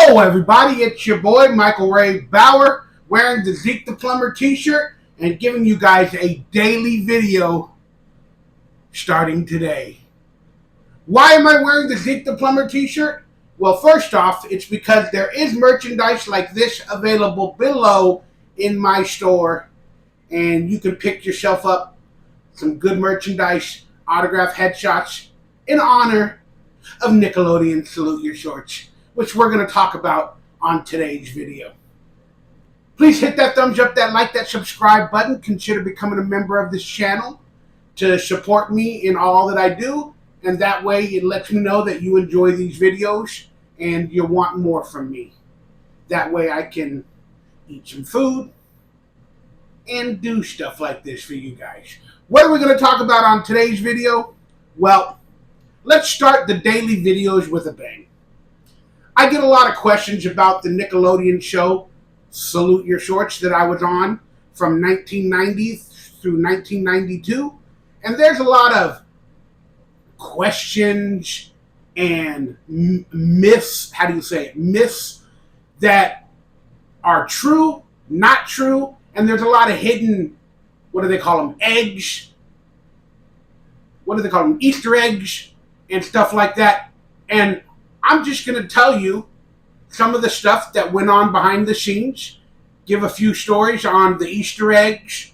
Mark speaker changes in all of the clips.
Speaker 1: Hello everybody, it's your boy Michael Ray Bauer wearing the Zeke the Plumber t-shirt and giving you guys a daily video starting today. Why am I wearing the Zeke the Plumber t-shirt? Well, first off, it's because there is merchandise like this available below in my store, and you can pick yourself up some good merchandise, autograph headshots in honor of Nickelodeon Salute Your Shorts, which we're going to talk about on today's video. Please hit that thumbs up, that like, that subscribe button. Consider becoming a member of this channel to support me in all that I do, and that way it lets me know that you enjoy these videos and you want more from me. That way I can eat some food and do stuff like this for you guys. What are we going to talk about on today's video? Well, let's start the daily videos with a bang. I get a lot of questions about the Nickelodeon show, Salute Your Shorts, that I was on from 1990 through 1992. And there's a lot of questions and myths, myths that are true, not true, and there's a lot of hidden, what do they call them, eggs? What do they call them, Easter eggs and stuff like that. And I'm just going to tell you some of the stuff that went on behind the scenes, give a few stories on the Easter eggs,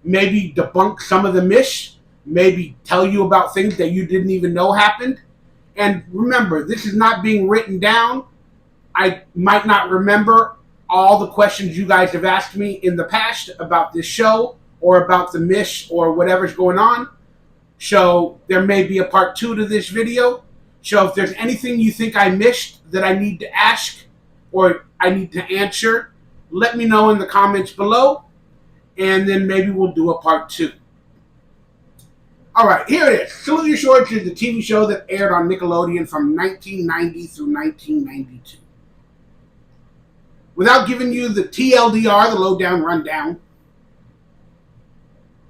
Speaker 1: maybe debunk some of the myths, maybe tell you about things that you didn't even know happened. And remember, this is not being written down. I might not remember all the questions you guys have asked me in the past about this show or about the myths or whatever's going on. So there may be a part 2 to this video. So if there's anything you think I missed that I need to ask or I need to answer, let me know in the comments below, and then maybe we'll do a part 2. All right, here it is. Salute Your Shorts is the TV show that aired on Nickelodeon from 1990 through 1992. Without giving you the TLDR, the lowdown rundown,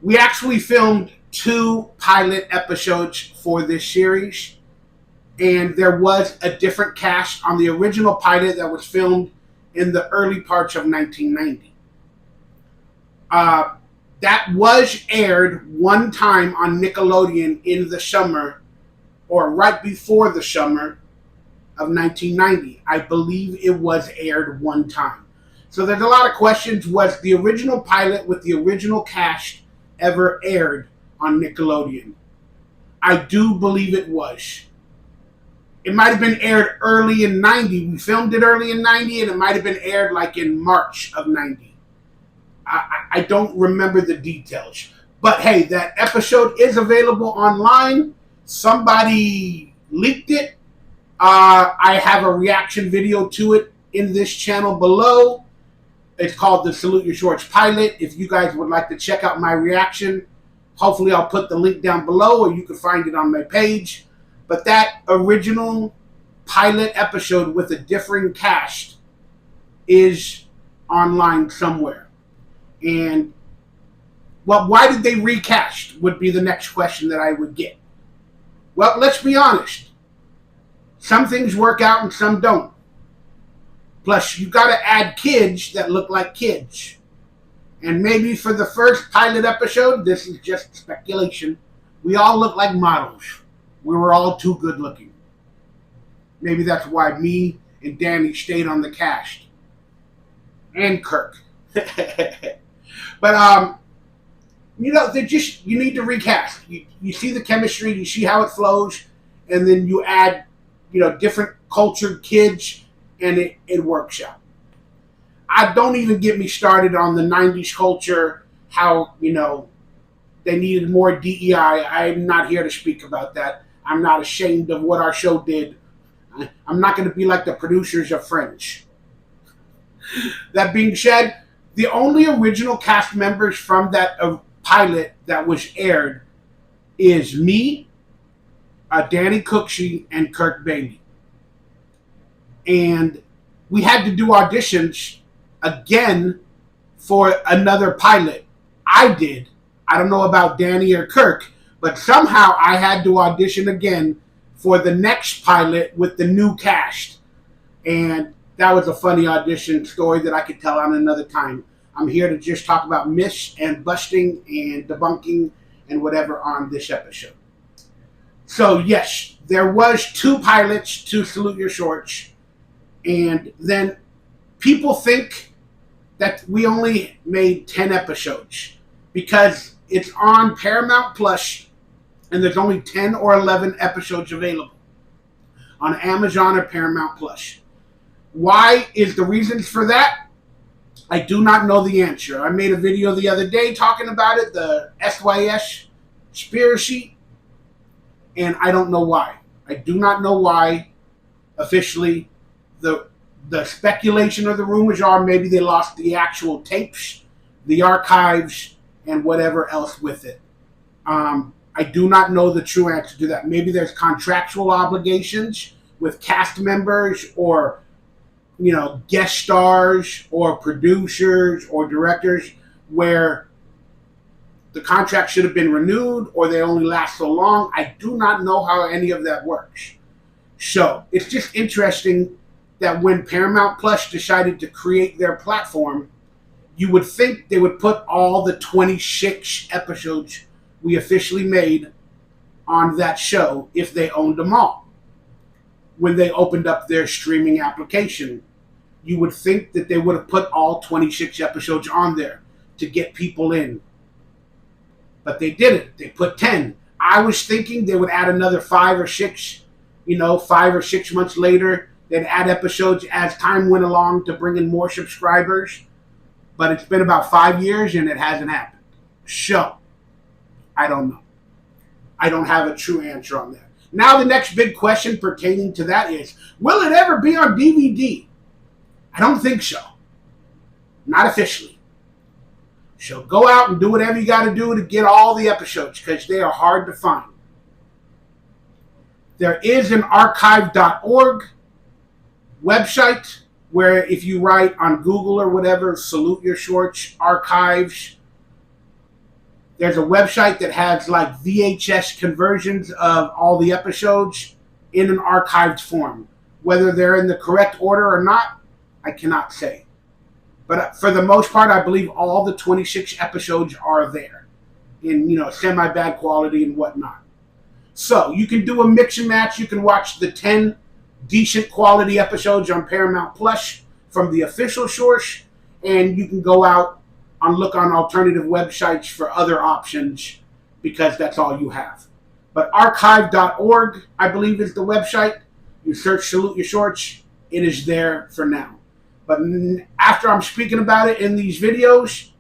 Speaker 1: we actually filmed 2 pilot episodes for this series. And there was a different cast on the original pilot that was filmed in the early parts of 1990. That was aired one time on Nickelodeon in the summer, or right before the summer of 1990. I believe it was aired one time. So there's a lot of questions. Was the original pilot with the original cast ever aired on Nickelodeon? I do believe it was. It might have been aired early in 90. We filmed it early in 90, and it might have been aired like in March of 90. I don't remember the details. But hey, that episode is available online. Somebody leaked it. I have a reaction video to it in this channel below. It's called the Salute Your Shorts pilot. If you guys would like to check out my reaction, hopefully I'll put the link down below, or you can find it on my page. But that original pilot episode with a differing cast is online somewhere. And, well, why did they recast would be the next question that I would get. Well, let's be honest. Some things work out and some don't. Plus, you got to add kids that look like kids. And maybe for the first pilot episode, this is just speculation, we all look like models. We were all too good looking. Maybe that's why me and Danny stayed on the cast. And Kirk. But, you need to recast. You see the chemistry, you see how it flows, and then you add, different cultured kids, and it works out. Don't even get me started on the 90s culture, how, they needed more DEI. I'm not here to speak about that. I'm not ashamed of what our show did. I'm not going to be like the producers of Friends. That being said, the only original cast members from that pilot that was aired is me, Danny Cooksey, and Kirk Bailey. And we had to do auditions again for another pilot. I did. I don't know about Danny or Kirk, but somehow I had to audition again for the next pilot with the new cast. And that was a funny audition story that I could tell on another time. I'm here to just talk about myths and busting and debunking and whatever on this episode. So yes, there was 2 pilots to Salute Your Shorts, and then people think that we only made 10 episodes because it's on Paramount Plus and there's only 10 or 11 episodes available on Amazon or Paramount Plus. Why is the reasons for that? I do not know the answer. I made a video the other day talking about it, the SYS conspiracy, and I don't know why. I do not know why officially. The speculation or the rumors are maybe they lost the actual tapes, the archives, and whatever else with it. I do not know the true answer to that. Maybe there's contractual obligations with cast members or guest stars or producers or directors where the contract should have been renewed or they only last so long. I do not know how any of that works. So it's just interesting that when Paramount Plus decided to create their platform, you would think they would put all the 26 episodes we officially made on that show if they owned them all. When they opened up their streaming application, you would think that they would have put all 26 episodes on there to get people in. But they didn't. They put 10. I was thinking they would add another 5 or 6, 5 or 6 months later. They'd add episodes as time went along to bring in more subscribers. But it's been about 5 years and it hasn't happened. So, I don't know. I don't have a true answer on that. Now the next big question pertaining to that is, will it ever be on DVD? I don't think so. Not officially. So go out and do whatever you got to do to get all the episodes because they are hard to find. There is an archive.org website where if you write on Google or whatever, Salute Your Shorts archives, there's a website that has like VHS conversions of all the episodes in an archived form. Whether they're in the correct order or not, I cannot say. But for the most part, I believe all the 26 episodes are there in, semi-bad quality and whatnot. So you can do a mix and match. You can watch the 10 decent quality episodes on Paramount Plus from the official source, and you can go out and look on alternative websites for other options because that's all you have. But archive.org, I believe, is the website. You search Salute Your Shorts, it is there for now. But after I'm speaking about it in these videos,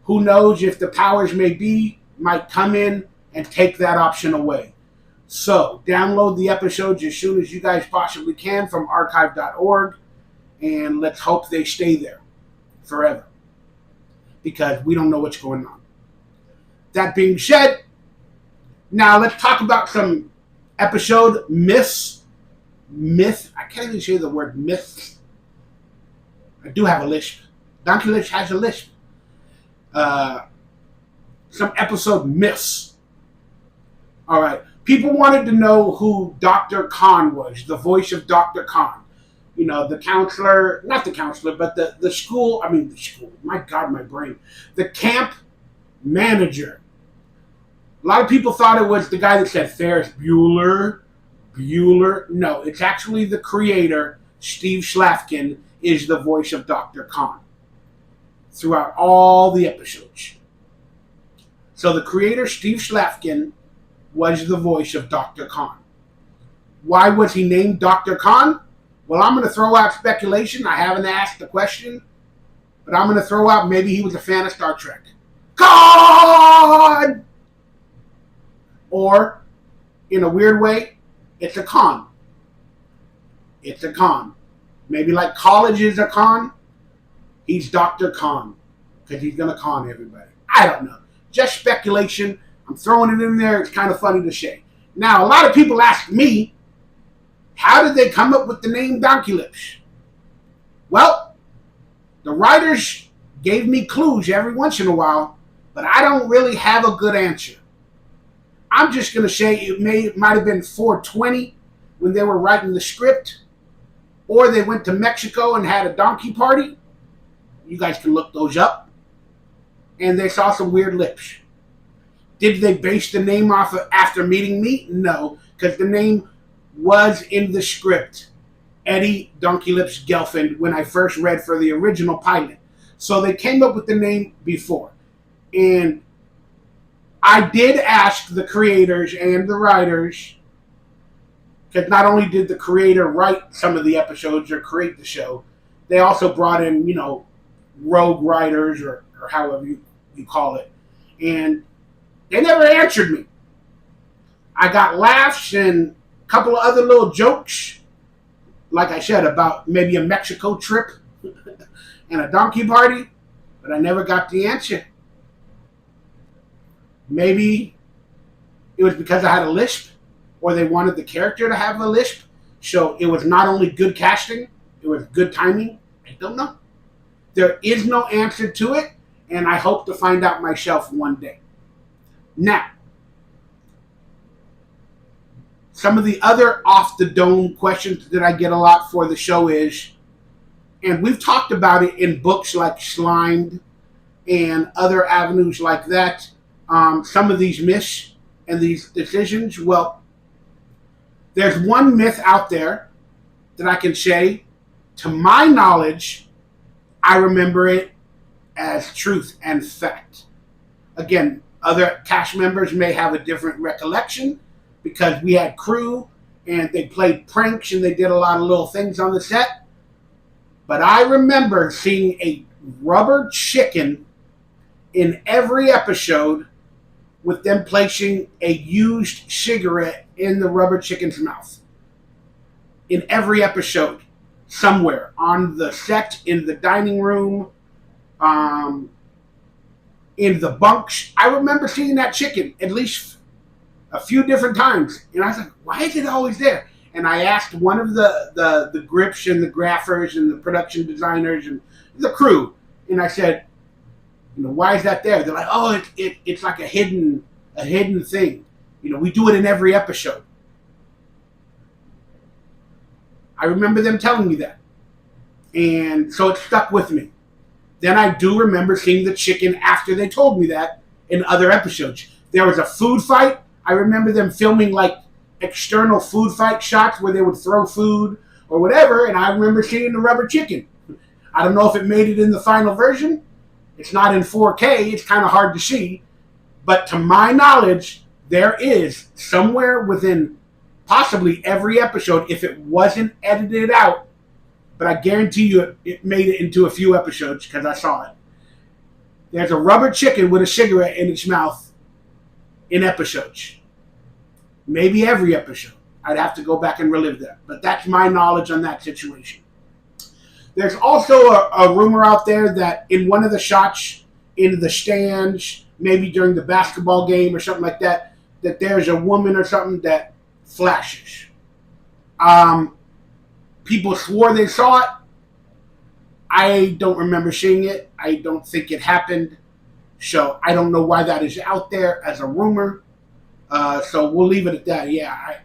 Speaker 1: who knows if the powers may be might come in and take that option away. So download the episodes as soon as you guys possibly can from archive.org, and let's hope they stay there forever because we don't know what's going on. That being said, now let's talk about some episode myths. I can't even say the word myth. I do have a lisp. DonkeyLips has a lisp. Some episode myths. All right. People wanted to know who Dr. Khan was, the voice of Dr. Khan. The counselor, not the counselor, but the school, my God, my brain. The camp manager. A lot of people thought it was the guy that said Ferris Bueller. No, it's actually the creator, Steve Schlafkin, is the voice of Dr. Khan throughout all the episodes. So the creator, Steve Schlafkin, was the voice of Dr. Khan. Why was he named Dr. Khan? Well, I'm going to throw out speculation. I haven't asked the question, but I'm going to throw out maybe he was a fan of Star Trek. Khan! Or, in a weird way, it's a con. It's a con. Maybe like college is a con. He's Dr. Khan because he's going to con everybody. I don't know. Just speculation. I'm throwing it in there. It's kind of funny to say. Now, a lot of people ask me, how did they come up with the name DonkeyLips? Well, the writers gave me clues every once in a while, but I don't really have a good answer. I'm just going to say it might have been 420 when they were writing the script, or they went to Mexico and had a donkey party. You guys can look those up. And they saw some weird lips. Did they base the name off of after meeting me? No, because the name was in the script. Eddie DonkeyLips Gelfand when I first read for the original pilot. So they came up with the name before. And I did ask the creators and the writers, because not only did the creator write some of the episodes or create the show, they also brought in, rogue writers or however you call it. And they never answered me. I got laughs and a couple of other little jokes, like I said, about maybe a Mexico trip and a donkey party, but I never got the answer. Maybe it was because I had a lisp, or they wanted the character to have a lisp, so it was not only good casting, it was good timing. I don't know. There is no answer to it, and I hope to find out myself one day. Now, some of the other off-the-dome questions that I get a lot for the show is, and we've talked about it in books like Slimed and other avenues like that, some of these myths and these decisions. Well, there's one myth out there that I can say, to my knowledge, I remember it as truth and fact. Again, other cast members may have a different recollection because we had crew and they played pranks and they did a lot of little things on the set. But I remember seeing a rubber chicken in every episode with them placing a used cigarette in the rubber chicken's mouth. In every episode, somewhere, on the set, in the dining room, in the bunks. I remember seeing that chicken at least a few different times. And I was like, why is it always there? And I asked one of the grips and the graphers and the production designers and the crew, and I said, why is that there? They're like, oh, it's like a hidden thing. We do it in every episode. I remember them telling me that. And so it stuck with me. Then I do remember seeing the chicken after they told me that in other episodes. There was a food fight. I remember them filming like external food fight shots where they would throw food or whatever, and I remember seeing the rubber chicken. I don't know if it made it in the final version. It's not in 4K. It's kind of hard to see. But to my knowledge, there is somewhere within possibly every episode, if it wasn't edited out, but I guarantee you it made it into a few episodes because I saw it. There's a rubber chicken with a cigarette in its mouth in episodes. Maybe every episode. I'd have to go back and relive that. But that's my knowledge on that situation. There's also a rumor out there that in one of the shots in the stands, maybe during the basketball game or something like that, that there's a woman or something that flashes. People swore they saw it. I don't remember seeing it. I don't think it happened. So I don't know why that is out there as a rumor. So we'll leave it at that. Yeah,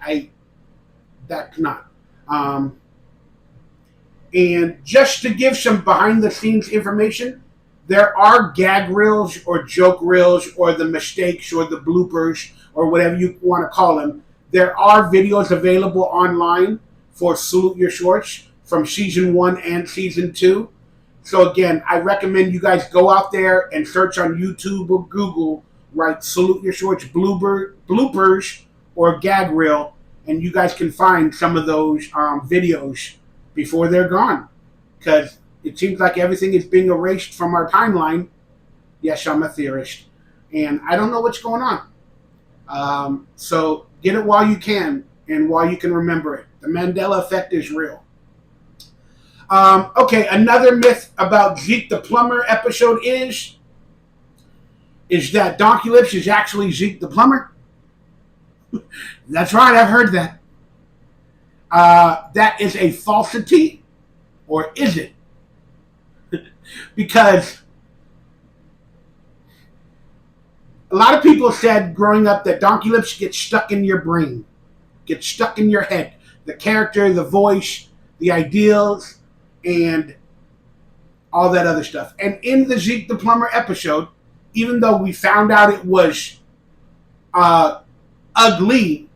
Speaker 1: that's not. And just to give some behind-the-scenes information, there are gag reels or joke reels or the mistakes or the bloopers or whatever you want to call them. There are videos available online for Salute Your Shorts from Season 1 and Season 2. So again, I recommend you guys go out there and search on YouTube or Google, write Salute Your Shorts bloopers or gag reel, and you guys can find some of those videos before they're gone. Because it seems like everything is being erased from our timeline. Yes, I'm a theorist. And I don't know what's going on. So get it while you can and while you can remember it. The Mandela effect is real. Okay, another myth about Zeke the Plumber episode is that DonkeyLips is actually Zeke the Plumber. That's right, I've heard that. That is a falsity, or is it? Because a lot of people said growing up that DonkeyLips gets stuck in your brain, gets stuck in your head. The character, the voice, the ideals, and all that other stuff. And in the Zeke the Plumber episode, even though we found out it was ugly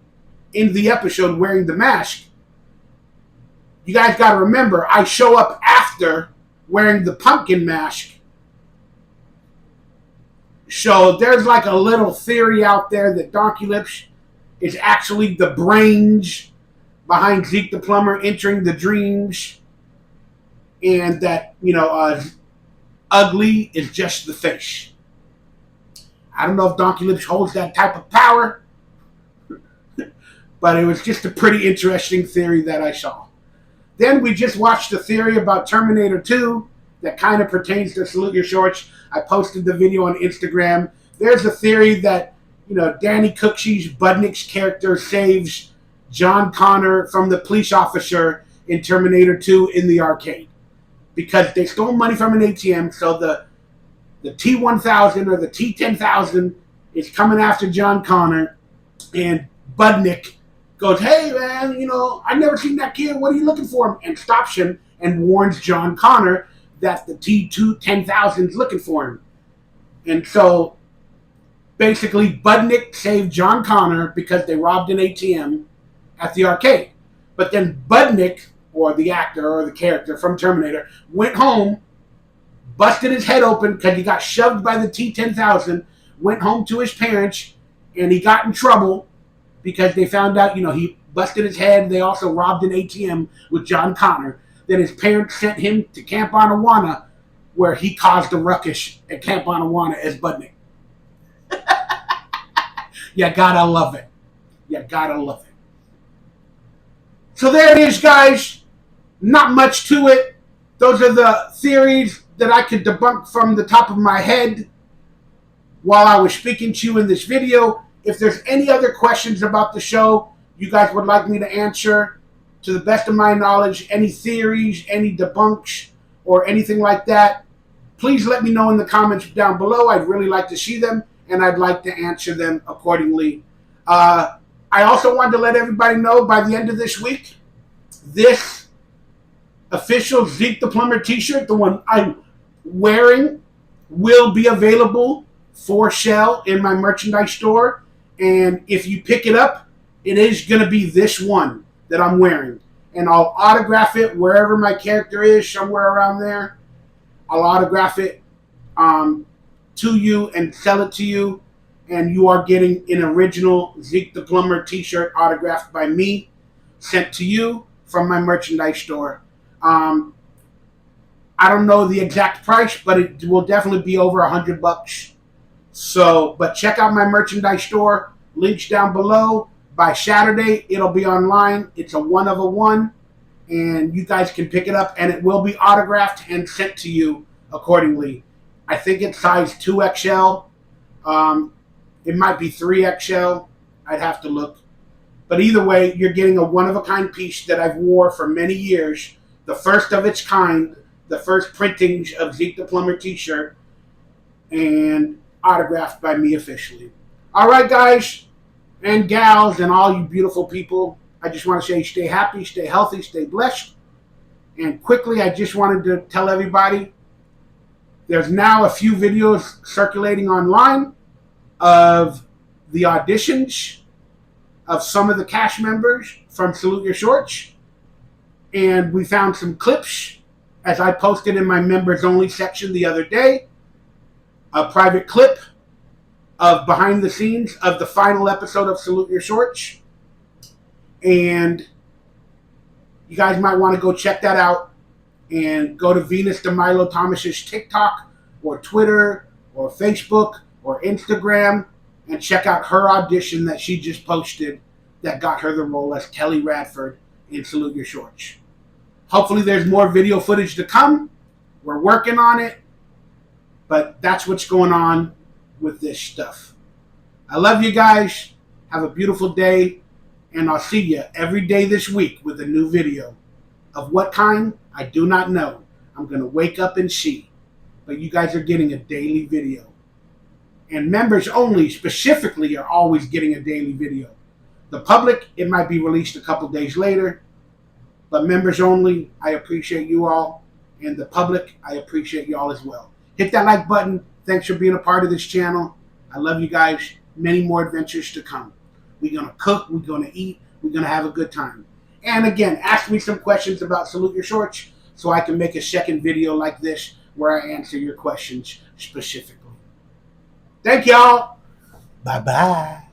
Speaker 1: in the episode wearing the mask, you guys got to remember, I show up after wearing the pumpkin mask. So there's like a little theory out there that DonkeyLips is actually the brains behind Zeke the Plumber entering the dreams, and that, ugly is just the face. I don't know if DonkeyLips holds that type of power, but it was just a pretty interesting theory that I saw. Then we just watched a theory about Terminator 2 that kind of pertains to Salute Your Shorts. I posted the video on Instagram. There's a theory that, Danny Cooksey's Budnick's character saves John Connor from the police officer in Terminator 2 in the arcade. Because they stole money from an ATM, so the T-1000 or the T-10,000 is coming after John Connor, and Budnick goes, "Hey man, I've never seen that kid. What are you looking for him?" And stops him and warns John Connor that the T-10,000 is looking for him. And so basically Budnick saved John Connor because they robbed an ATM at the arcade. But then Budnick, or the actor or the character from Terminator, went home, busted his head open because he got shoved by the T-10,000, went home to his parents, and he got in trouble because they found out, he busted his head. They also robbed an ATM with John Connor. Then his parents sent him to Camp Anawana, where he caused a ruckus at Camp Anawana as Budnick. You gotta love it. You gotta love it. So there it is, guys. Not much to it. Those are the theories that I could debunk from the top of my head while I was speaking to you in this video. If there's any other questions about the show you guys would like me to answer, to the best of my knowledge, any theories, any debunks, or anything like that, please let me know in the comments down below. I'd really like to see them, and I'd like to answer them accordingly. I also wanted to let everybody know, by the end of this week, this official Zeke the Plumber t-shirt, the one I'm wearing, will be available for sale in my merchandise store. And if you pick it up, it is going to be this one that I'm wearing. And I'll autograph it wherever my character is, somewhere around there. I'll autograph it to you and sell it to you. And you are getting an original Zeke the Plumber t-shirt autographed by me, sent to you from my merchandise store. I don't know the exact price, but it will definitely be over $100. So, but check out my merchandise store. Links down below. By Saturday, it'll be online. It's a one of a one, and you guys can pick it up, and it will be autographed and sent to you accordingly. I think it's size 2XL. It might be 3XL. I'd have to look. But either way, you're getting a one-of-a-kind piece that I've wore for many years. The first of its kind. The first printings of Zeke the Plumber t-shirt. And autographed by me officially. All right, guys and gals and all you beautiful people. I just want to say stay happy, stay healthy, stay blessed. And quickly, I just wanted to tell everybody, there's now a few videos circulating online of the auditions of some of the cast members from Salute Your Shorts. And we found some clips, as I posted in my members only section the other day, a private clip of behind the scenes of the final episode of Salute Your Shorts. And you guys might want to go check that out and go to Venus DeMilo Thomas's TikTok or Twitter or Facebook or Instagram and check out her audition that she just posted that got her the role as Kelly Radford in Salute Your Shorts. Hopefully there's more video footage to come. We're working on it. But that's what's going on with this stuff. I love you guys. Have a beautiful day. And I'll see you every day this week with a new video. Of what kind, I do not know. I'm going to wake up and see. But you guys are getting a daily video. And members only, specifically, are always getting a daily video. The public, it might be released a couple days later. But members only, I appreciate you all. And the public, I appreciate you all as well. Hit that like button. Thanks for being a part of this channel. I love you guys. Many more adventures to come. We're going to cook. We're going to eat. We're going to have a good time. And again, ask me some questions about Salute Your Shorts so I can make a second video like this where I answer your questions specifically. Thank y'all. Bye-bye.